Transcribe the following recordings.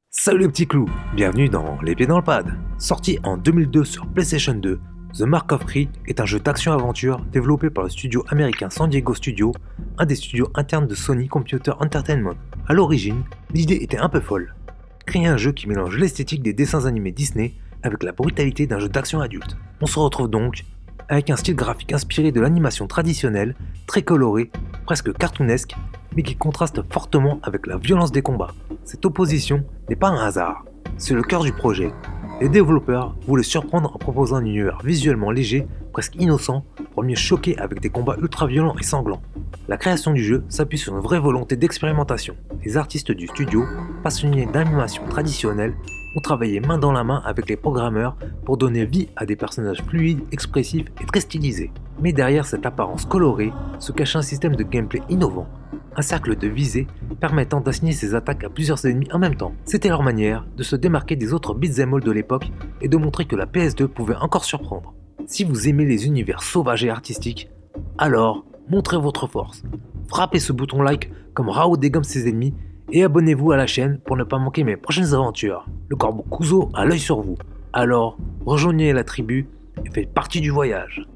Salut les petits clous, bienvenue dans Les Pieds dans le Pad. Sorti en 2002 sur PlayStation 2, The Mark of Cree est un jeu d'action-aventure développé par le studio américain San Diego Studio, un des studios internes de Sony Computer Entertainment. A l'origine, l'idée était un peu folle. Créer un jeu qui mélange l'esthétique des dessins animés Disney avec la brutalité d'un jeu d'action adulte. On se retrouve donc avec un style graphique inspiré de l'animation traditionnelle, très coloré, presque cartoonesque, mais qui contraste fortement avec la violence des combats. Cette opposition n'est pas un hasard, c'est le cœur du projet. Les développeurs voulaient surprendre en proposant un univers visuellement léger, presque innocent, pour mieux choquer avec des combats ultra violents et sanglants. La création du jeu s'appuie sur une vraie volonté d'expérimentation. Les artistes du studio, passionnés d'animation traditionnelle, ont travaillé main dans la main avec les programmeurs pour donner vie à des personnages fluides, expressifs et très stylisés. Mais derrière cette apparence colorée se cache un système de gameplay innovant. Un cercle de visée permettant d'assigner ses attaques à plusieurs ennemis en même temps. C'était leur manière de se démarquer des autres beat'em all de l'époque et de montrer que la PS2 pouvait encore surprendre. Si vous aimez les univers sauvages et artistiques, alors montrez votre force. Frappez ce bouton like comme Rao dégomme ses ennemis et abonnez-vous à la chaîne pour ne pas manquer mes prochaines aventures. Le corbeau Kuzo a l'œil sur vous. Alors rejoignez la tribu et faites partie du voyage.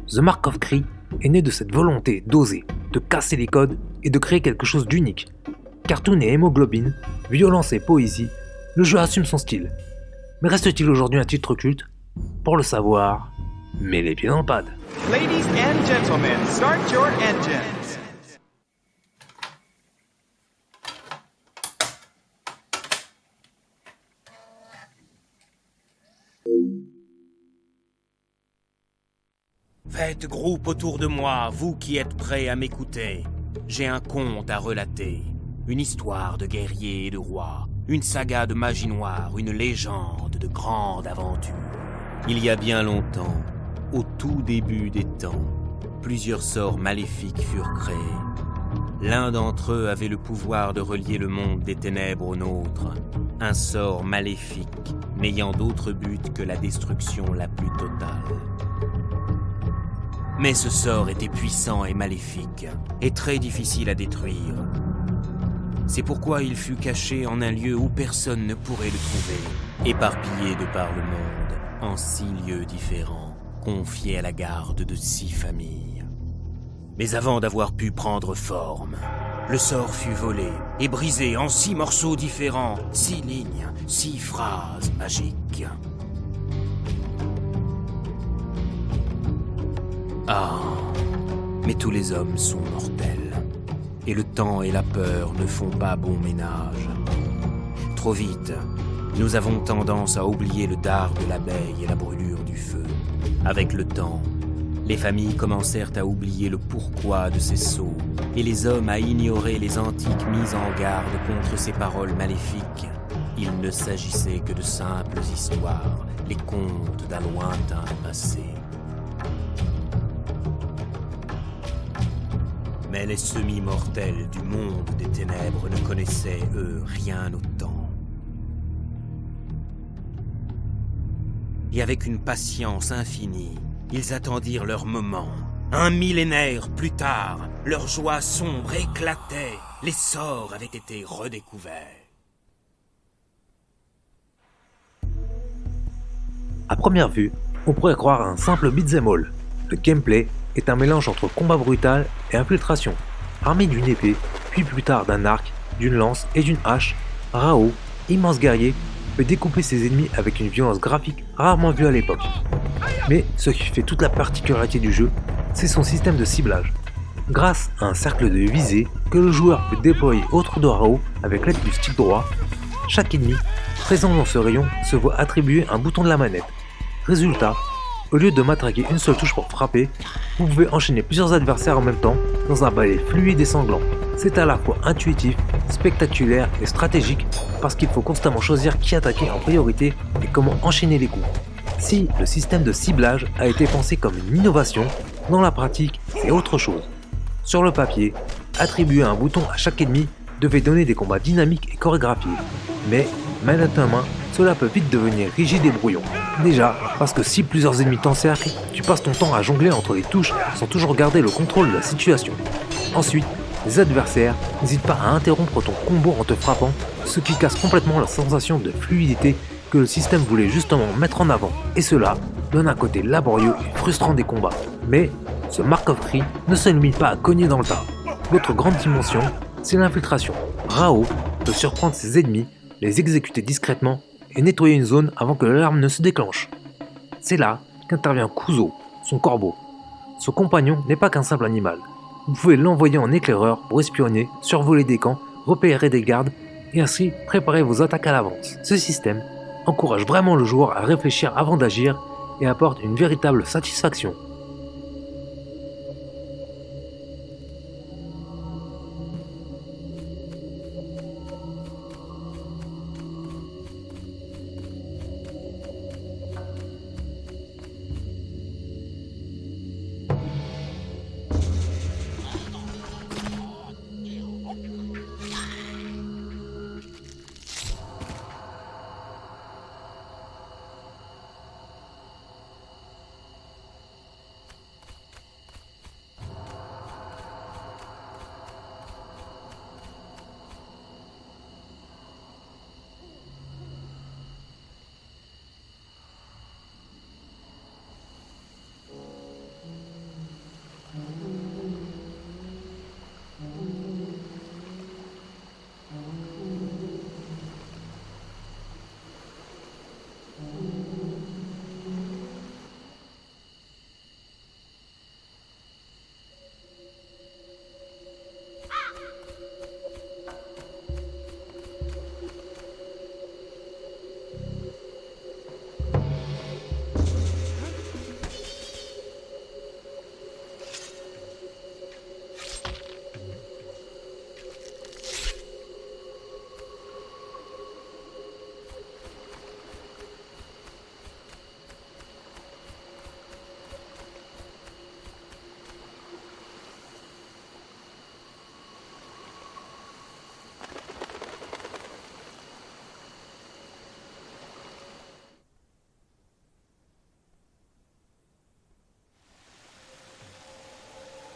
The Mark of Cree est né de cette volonté d'oser, de casser les codes et de créer quelque chose d'unique. Cartoon et hémoglobine, violence et poésie, le jeu assume son style. Mais reste-t-il aujourd'hui un titre culte? Pour le savoir, mets les pieds dans le pad. Ladies and gentlemen, start your engines. Faites groupe autour de moi, vous qui êtes prêts à m'écouter. J'ai un conte à relater, une histoire de guerriers et de rois, une saga de magie noire, une légende de grande aventure. Il y a bien longtemps, au tout début des temps, plusieurs sorts maléfiques furent créés. L'un d'entre eux avait le pouvoir de relier le monde des ténèbres au nôtre, un sort maléfique n'ayant d'autre but que la destruction la plus totale. Mais ce sort était puissant et maléfique, et très difficile à détruire. C'est pourquoi il fut caché en un lieu où personne ne pourrait le trouver, éparpillé de par le monde, en 6 lieux différents, confié à la garde de 6 familles. Mais avant d'avoir pu prendre forme, le sort fut volé et brisé en 6 morceaux différents, 6 lignes, 6 phrases magiques. Ah, mais tous les hommes sont mortels, et le temps et la peur ne font pas bon ménage. Trop vite, nous avons tendance à oublier le dard de l'abeille et la brûlure du feu. Avec le temps, les familles commencèrent à oublier le pourquoi de ces sauts, et les hommes à ignorer les antiques mises en garde contre ces paroles maléfiques. Il ne s'agissait que de simples histoires, les contes d'un lointain passé. Mais les semi-mortels du monde des ténèbres ne connaissaient, eux, rien au temps. Et avec une patience infinie, ils attendirent leur moment. Un millénaire plus tard, leur joie sombre éclatait. Les sorts avaient été redécouverts. À première vue, on pourrait croire à un simple beat'em all. Le gameplay est un mélange entre combat brutal et infiltration. Armé d'une épée, puis plus tard d'un arc, d'une lance et d'une hache, Rao, immense guerrier, peut découper ses ennemis avec une violence graphique rarement vue à l'époque. Mais ce qui fait toute la particularité du jeu, c'est son système de ciblage. Grâce à un cercle de visée que le joueur peut déployer autour de Rao avec l'aide du stick droit, chaque ennemi présent dans ce rayon se voit attribuer un bouton de la manette. Résultat, au lieu de matraquer une seule touche pour frapper, vous pouvez enchaîner plusieurs adversaires en même temps dans un balai fluide et sanglant. C'est à la fois intuitif, spectaculaire et stratégique parce qu'il faut constamment choisir qui attaquer en priorité et comment enchaîner les coups. Si le système de ciblage a été pensé comme une innovation, dans la pratique, c'est autre chose. Sur le papier, attribuer un bouton à chaque ennemi devait donner des combats dynamiques et chorégraphiés. Mais, manette en main, cela peut vite devenir rigide et brouillon. Déjà, parce que si plusieurs ennemis t'encerclent, tu passes ton temps à jongler entre les touches sans toujours garder le contrôle de la situation. Ensuite, les adversaires n'hésitent pas à interrompre ton combo en te frappant, ce qui casse complètement la sensation de fluidité que le système voulait justement mettre en avant, et cela donne un côté laborieux et frustrant des combats. Mais ce Mark of Cree ne se limite pas à cogner dans le tas. L'autre grande dimension, c'est l'infiltration. Rao peut surprendre ses ennemis, les exécuter discrètement et nettoyer une zone avant que l'alarme ne se déclenche. C'est là qu'intervient Kuzo, son corbeau. Ce compagnon n'est pas qu'un simple animal. Vous pouvez l'envoyer en éclaireur pour espionner, survoler des camps, repérer des gardes et ainsi préparer vos attaques à l'avance. Ce système encourage vraiment le joueur à réfléchir avant d'agir et apporte une véritable satisfaction.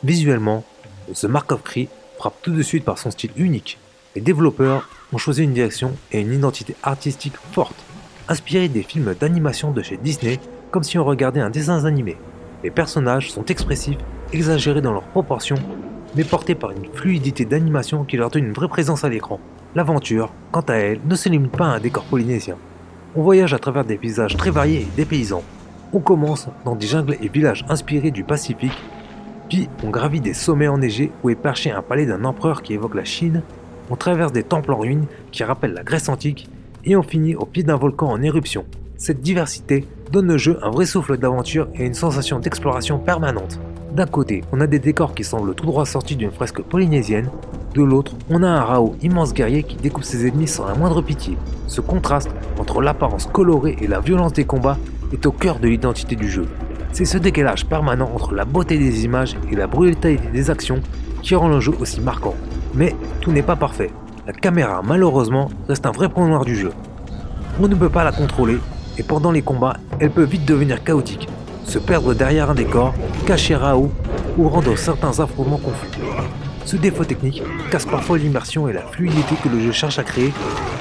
Visuellement, The Mark of Cree frappe tout de suite par son style unique. Les développeurs ont choisi une direction et une identité artistique forte, inspirée des films d'animation de chez Disney, comme si on regardait un dessin animé. Les personnages sont expressifs, exagérés dans leurs proportions, mais portés par une fluidité d'animation qui leur donne une vraie présence à l'écran. L'aventure, quant à elle, ne se limite pas à un décor polynésien. On voyage à travers des paysages très variés et dépaysants. On commence dans des jungles et villages inspirés du Pacifique, puis on gravit des sommets enneigés où est perché un palais d'un empereur qui évoque la Chine, on traverse des temples en ruine qui rappellent la Grèce antique, et on finit au pied d'un volcan en éruption. Cette diversité donne au jeu un vrai souffle d'aventure et une sensation d'exploration permanente. D'un côté, on a des décors qui semblent tout droit sortis d'une fresque polynésienne, de l'autre, on a un Rao immense guerrier qui découpe ses ennemis sans la moindre pitié. Ce contraste entre l'apparence colorée et la violence des combats est au cœur de l'identité du jeu. C'est ce décalage permanent entre la beauté des images et la brutalité des actions qui rend le jeu aussi marquant. Mais tout n'est pas parfait. La caméra, malheureusement, reste un vrai point noir du jeu. On ne peut pas la contrôler, et pendant les combats, elle peut vite devenir chaotique, se perdre derrière un décor, cacher Rao ou rendre certains affrontements confus. Ce défaut technique casse parfois l'immersion et la fluidité que le jeu cherche à créer,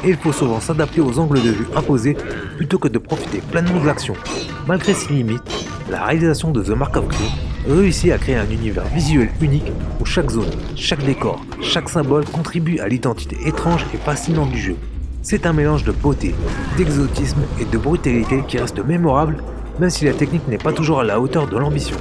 et il faut souvent s'adapter aux angles de vue imposés plutôt que de profiter pleinement de l'action. Malgré ses limites, la réalisation de The Mark of Cree réussit à créer un univers visuel unique où chaque zone, chaque décor, chaque symbole contribue à l'identité étrange et fascinante du jeu. C'est un mélange de beauté, d'exotisme et de brutalité qui reste mémorable, même si la technique n'est pas toujours à la hauteur de l'ambition.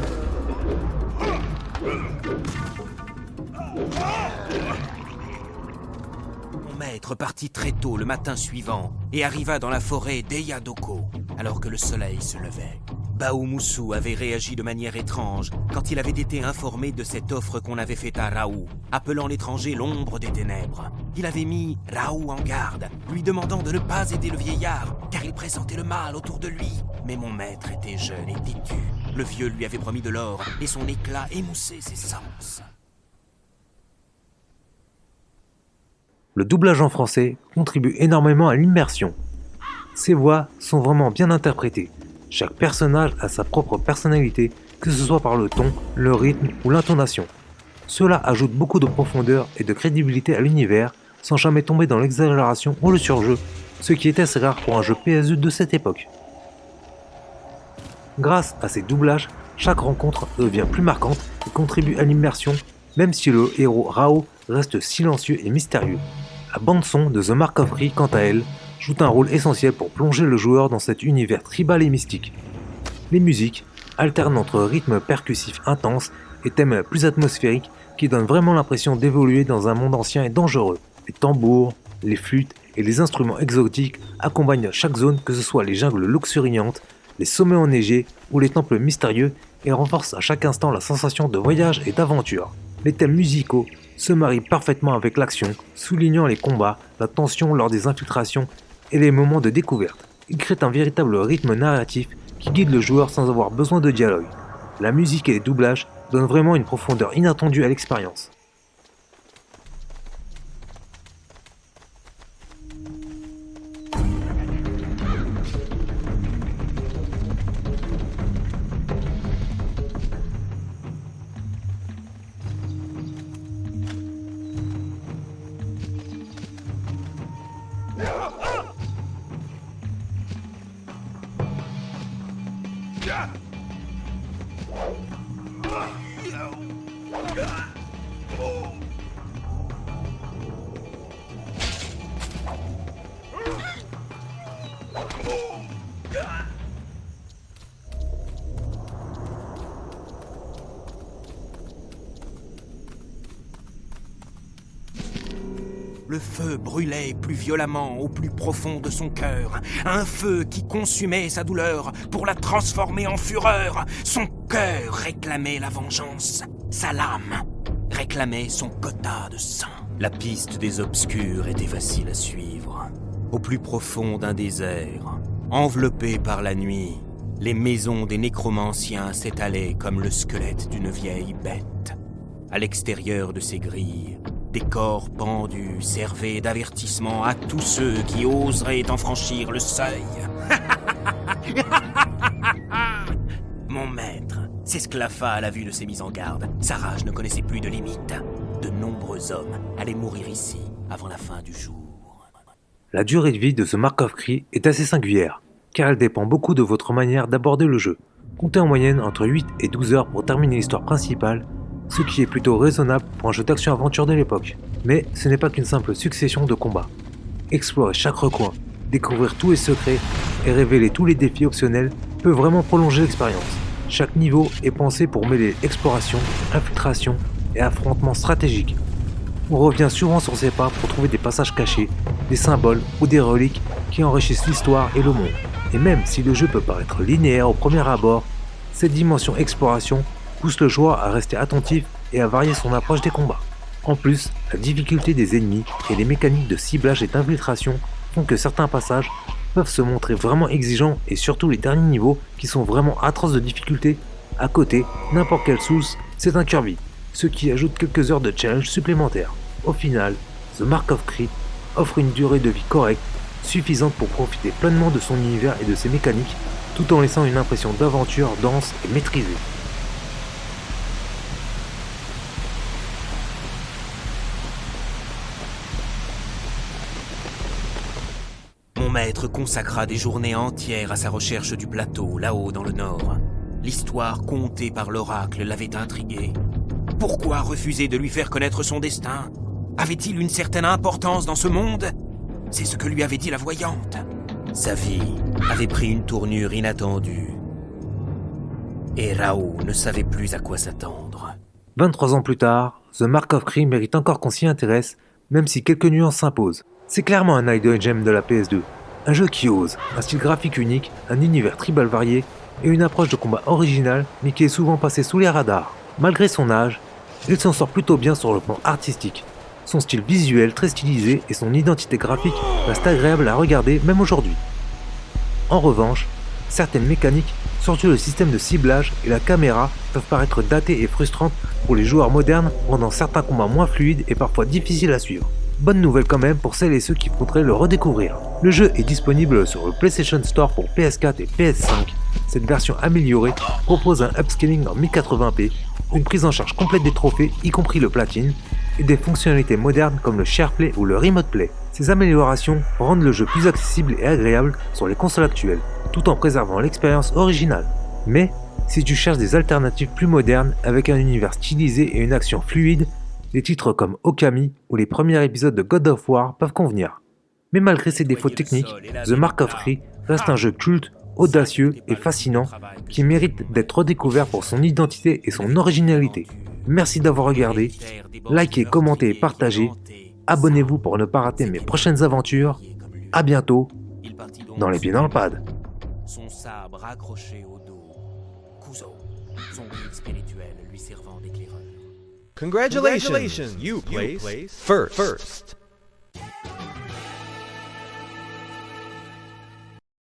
Mon maître partit très tôt le matin suivant et arriva dans la forêt d'Eyadoko alors que le soleil se levait. Baomusu avait réagi de manière étrange quand il avait été informé de cette offre qu'on avait faite à Raoult, appelant l'étranger l'ombre des ténèbres. Il avait mis Raoult en garde, lui demandant de ne pas aider le vieillard, car il pressentait le mal autour de lui. Mais mon maître était jeune et têtu. Le vieux lui avait promis de l'or, et son éclat émoussait ses sens. Le doublage en français contribue énormément à l'immersion. Ces voix sont vraiment bien interprétées. Chaque personnage a sa propre personnalité, que ce soit par le ton, le rythme ou l'intonation. Cela ajoute beaucoup de profondeur et de crédibilité à l'univers, sans jamais tomber dans l'exagération ou le surjeu, ce qui était assez rare pour un jeu PS2 de cette époque. Grâce à ces doublages, chaque rencontre devient plus marquante et contribue à l'immersion, même si le héros Rao reste silencieux et mystérieux. La bande-son de The Mark of Cree, quant à elle, joue un rôle essentiel pour plonger le joueur dans cet univers tribal et mystique. Les musiques alternent entre rythmes percussifs intenses et thèmes plus atmosphériques qui donnent vraiment l'impression d'évoluer dans un monde ancien et dangereux. Les tambours, les flûtes et les instruments exotiques accompagnent chaque zone, que ce soit les jungles luxuriantes, les sommets enneigés ou les temples mystérieux, et renforcent à chaque instant la sensation de voyage et d'aventure. Les thèmes musicaux se marient parfaitement avec l'action, soulignant les combats, la tension lors des infiltrations et les moments de découverte. Ils créent un véritable rythme narratif qui guide le joueur sans avoir besoin de dialogue. La musique et les doublages donnent vraiment une profondeur inattendue à l'expérience. Le feu brûlait plus violemment au plus profond de son cœur, un feu qui consumait sa douleur pour la transformer en fureur. Son cœur réclamait la vengeance, sa lame réclamait son quota de sang. La piste des obscurs était facile à suivre. Au plus profond d'un désert, enveloppé par la nuit, les maisons des nécromanciens s'étalaient comme le squelette d'une vieille bête. À l'extérieur de ces grilles, des corps pendus servaient d'avertissement à tous ceux qui oseraient en franchir le seuil. Mon maître s'esclaffa à la vue de ces mises en garde. Sa rage ne connaissait plus de limite. De nombreux hommes allaient mourir ici avant la fin du jour. La durée de vie de The Mark of Cree est assez singulière, car elle dépend beaucoup de votre manière d'aborder le jeu. Comptez en moyenne entre 8 et 12 heures pour terminer l'histoire principale, ce qui est plutôt raisonnable pour un jeu d'action-aventure de l'époque. Mais ce n'est pas qu'une simple succession de combats. Explorer chaque recoin, découvrir tous les secrets et révéler tous les défis optionnels peut vraiment prolonger l'expérience. Chaque niveau est pensé pour mêler exploration, infiltration et affrontement stratégique. On revient souvent sur ses pas pour trouver des passages cachés, des symboles ou des reliques qui enrichissent l'histoire et le monde. Et même si le jeu peut paraître linéaire au premier abord, cette dimension exploration pousse le joueur à rester attentif et à varier son approche des combats. En plus, la difficulté des ennemis et les mécaniques de ciblage et d'infiltration font que certains passages peuvent se montrer vraiment exigeants, et surtout les derniers niveaux qui sont vraiment atroces de difficulté. À côté, n'importe quelle source, c'est un Kirby, ce qui ajoute quelques heures de challenge supplémentaires. Au final, The Mark of Cree offre une durée de vie correcte, suffisante pour profiter pleinement de son univers et de ses mécaniques, tout en laissant une impression d'aventure dense et maîtrisée. Mon maître consacra des journées entières à sa recherche du plateau, là-haut dans le nord. L'histoire contée par l'oracle l'avait intrigué. Pourquoi refuser de lui faire connaître son destin? Avait-il une certaine importance dans ce monde? C'est ce que lui avait dit la voyante. Sa vie avait pris une tournure inattendue. Et Rao ne savait plus à quoi s'attendre. 23 ans plus tard, The Mark of Cree mérite encore qu'on s'y intéresse, même si quelques nuances s'imposent. C'est clairement un hidden gem de la PS2. Un jeu qui ose, un style graphique unique, un univers tribal varié et une approche de combat originale, mais qui est souvent passé sous les radars. Malgré son âge, il s'en sort plutôt bien sur le plan artistique. Son style visuel très stylisé et son identité graphique restent agréables à regarder même aujourd'hui. En revanche, certaines mécaniques, surtout le système de ciblage et la caméra, peuvent paraître datées et frustrantes pour les joueurs modernes, rendant certains combats moins fluides et parfois difficiles à suivre. Bonne nouvelle quand même pour celles et ceux qui voudraient le redécouvrir. Le jeu est disponible sur le PlayStation Store pour PS4 et PS5. cette version améliorée propose un upscaling en 1080p, une prise en charge complète des trophées, y compris le platine, et des fonctionnalités modernes comme le SharePlay ou le Remote Play. Ces améliorations rendent le jeu plus accessible et agréable sur les consoles actuelles, tout en préservant l'expérience originale. Mais, si tu cherches des alternatives plus modernes avec un univers stylisé et une action fluide, des titres comme Okami ou les premiers épisodes de God of War peuvent convenir. Mais malgré ses défauts techniques, The Mark of Cree reste un jeu culte, audacieux et fascinant qui mérite d'être redécouvert pour son identité et son originalité. Merci d'avoir regardé, likez, commentez et partagez, abonnez-vous pour ne pas rater mes prochaines aventures, à bientôt dans les pieds dans le pad. Son sabre accroché au dos, Kuzo, son guide spirituel lui servant d'éclaireur. Congratulations, you placed first.